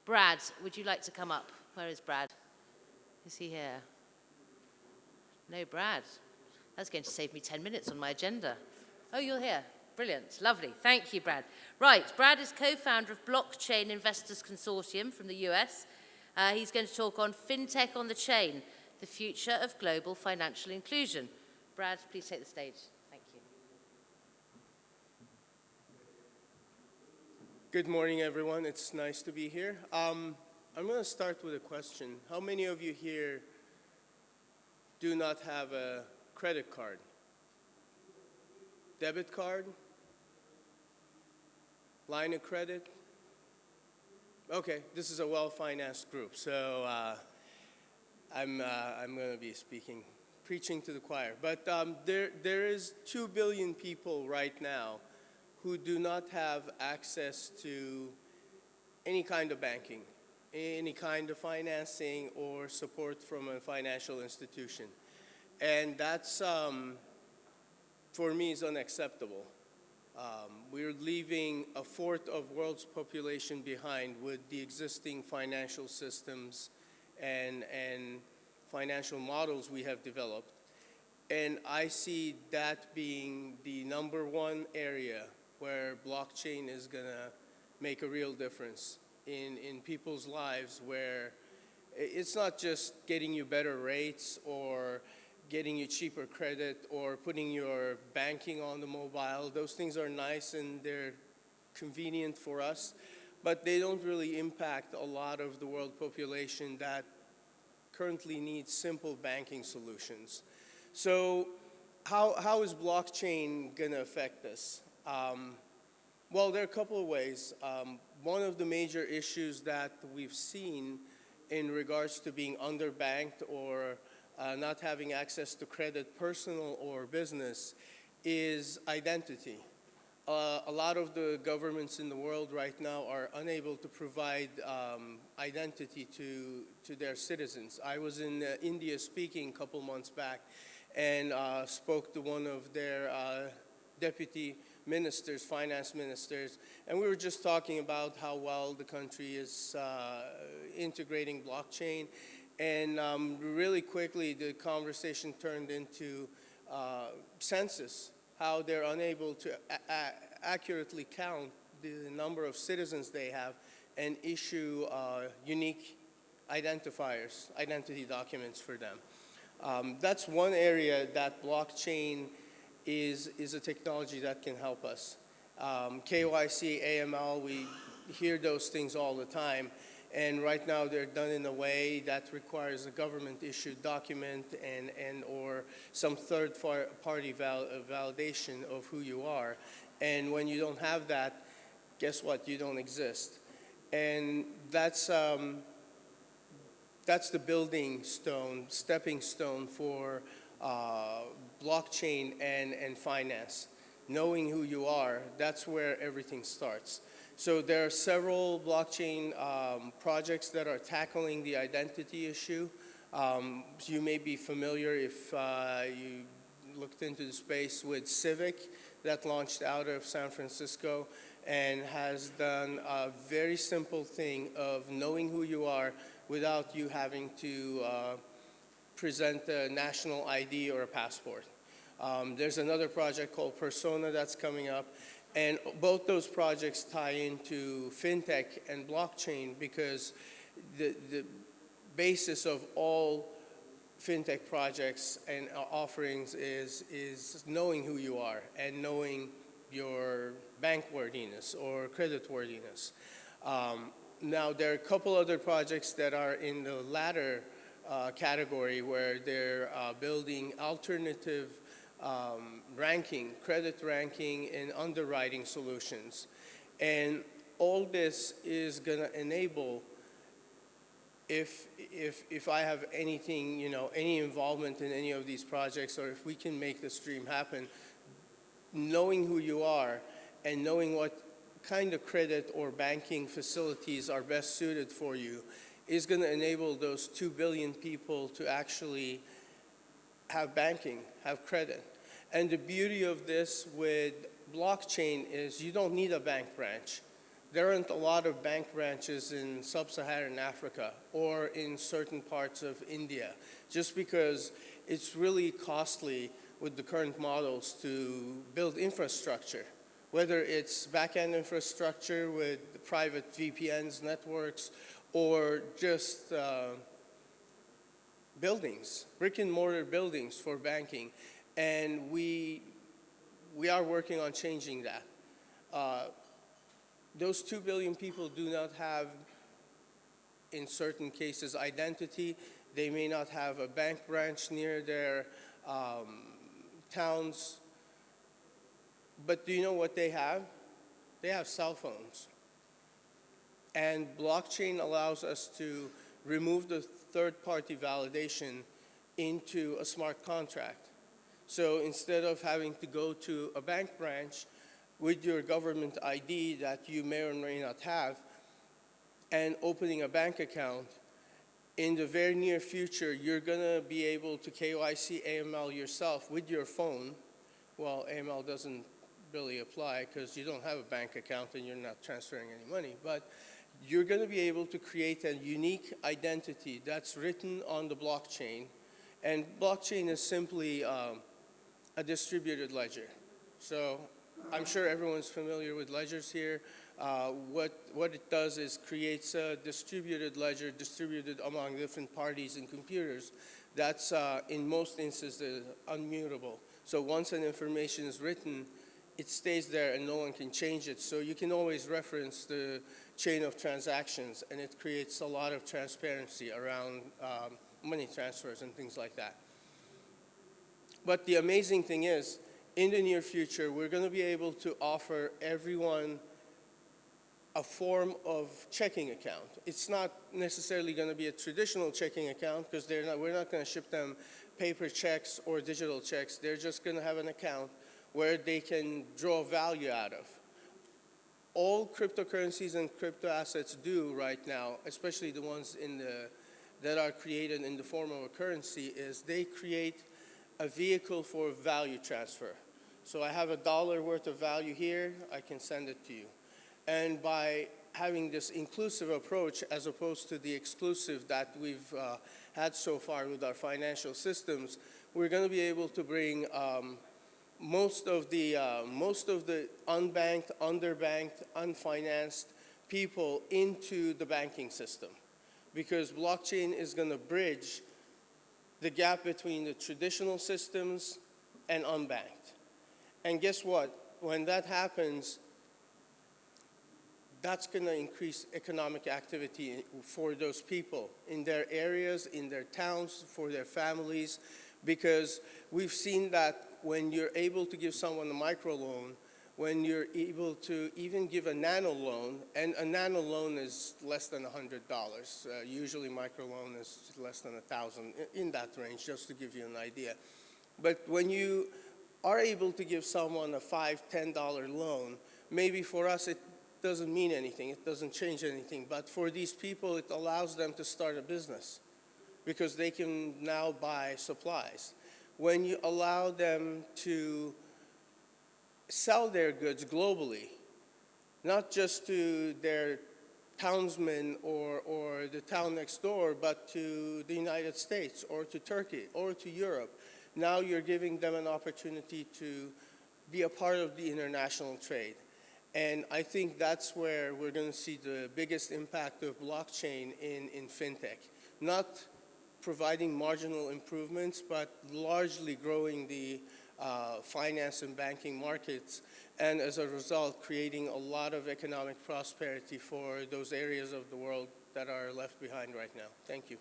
Brad, would you like to come up? Where is Brad? Is he here? No, Brad. That's going to save me 10 minutes on my agenda. Oh, you're here. Brilliant. Lovely. Thank you, Brad. Right, Brad is co-founder of Blockchain Investors Consortium from the US. He's going to talk on Fintech on the Chain, the future of global financial inclusion. Brad, please take the stage. Thank you. Good morning, everyone. It's nice to be here. I'm going to start with a question. How many of you here do not have a credit card? Debit card? Line of credit? Okay, this is a well-financed group, so I'm going to be preaching to the choir. But there is 2 billion people right now who do not have access to any kind of banking, any kind of financing or support from a financial institution. And that's, for me, is unacceptable. We're leaving a fourth of world's population behind with the existing financial systems and financial models we have developed. And I see that being the #1 area where blockchain is going to make a real difference in people's lives, where it's not just getting you better rates or getting you cheaper credit or putting your banking on the mobile. Those things are nice and they're convenient for us, but they don't really impact a lot of the world population that currently needs simple banking solutions. So how is blockchain going to affect this? Well, there are a couple of ways. One of the major issues that we've seen in regards to being underbanked or not having access to credit, personal or business, is identity. A lot of the governments in the world right now are unable to provide identity to their citizens. I was in India speaking a couple months back and spoke to one of their deputy ministers, finance ministers, and we were just talking about how well the country is integrating blockchain. And really quickly, the conversation turned into census, how they're unable to accurately count the number of citizens they have and issue unique identifiers, identity documents for them. That's one area that blockchain is a technology that can help us. KYC, AML, we hear those things all the time. And right now they're done in a way that requires a government-issued document and or some third-party validation of who you are. And when you don't have that, guess what? You don't exist. And that's the building stone, stepping stone for blockchain and finance. Knowing who you are, that's where everything starts. So there are several blockchain projects that are tackling the identity issue. You may be familiar if you looked into the space with Civic that launched out of San Francisco and has done a very simple thing of knowing who you are without you having to present a national ID or a passport. There's another project called Persona that's coming up. And both those projects tie into fintech and blockchain because the basis of all fintech projects and offerings is knowing who you are and knowing your bank worthiness or credit worthiness. Now, there are a couple other projects that are in the latter category where they're building alternative ranking, credit ranking, and underwriting solutions. And all this is going to enable, if I have anything, any involvement in any of these projects, or if we can make this dream happen, knowing who you are and knowing what kind of credit or banking facilities are best suited for you is going to enable those 2 billion people to actually have banking, have credit. And the beauty of this with blockchain is you don't need a bank branch. there aren't a lot of bank branches in sub-Saharan Africa or in certain parts of India, just because it's really costly with the current models to build infrastructure, whether it's back-end infrastructure with private VPNs, networks, or just buildings, brick-and-mortar buildings for banking. And we are working on changing that. Those 2 billion people do not have, in certain cases, identity. They may not have a bank branch near their towns. But do you know what they have? They have cell phones. And blockchain allows us to remove the third-party validation into a smart contract. So instead of having to go to a bank branch with your government ID that you may or may not have and opening a bank account, in the very near future, you're going to be able to KYC AML yourself with your phone. Well, AML doesn't really apply because you don't have a bank account and you're not transferring any money. But you're going to be able to create a unique identity that's written on the blockchain. And blockchain is simply a distributed ledger. So I'm sure everyone's familiar with ledgers here. What it does is creates a distributed ledger distributed among different parties and computers that's in most instances unmutable. So once an information is written, it stays there and no one can change it. So you can always reference the chain of transactions, and it creates a lot of transparency around money transfers and things like that. But the amazing thing is, in the near future, we're going to be able to offer everyone a form of checking account. It's not necessarily going to be a traditional checking account because we're not going to ship them paper checks or digital checks. They're just going to have an account where they can draw value out of. All cryptocurrencies and crypto assets do right now, especially the ones that are created in the form of a currency, is they create a vehicle for value transfer. So I have $1 worth of value here, I can send it to you. And by having this inclusive approach as opposed to the exclusive that we've had so far with our financial systems, we're going to be able to bring most of the unbanked, underbanked, unfinanced people into the banking system, because blockchain is going to bridge the gap between the traditional systems and unbanked. And guess what? When that happens, that's going to increase economic activity for those people in their areas, in their towns, for their families, because we've seen that when you're able to give someone a microloan, when you're able to even give a nano loan, and a nano loan is less than $100. Usually microloan is less than 1,000, in that range, just to give you an idea. But when you are able to give someone a $5, $10 loan, maybe for us it doesn't mean anything, it doesn't change anything, but for these people it allows them to start a business because they can now buy supplies. When you allow them to sell their goods globally, not just to their townsmen or the town next door, but to the United States or to Turkey or to Europe, now you're giving them an opportunity to be a part of the international trade. And I think that's where we're going to see the biggest impact of blockchain in fintech. Not providing marginal improvements, but largely growing the finance and banking markets, and as a result, creating a lot of economic prosperity for those areas of the world that are left behind right now. Thank you.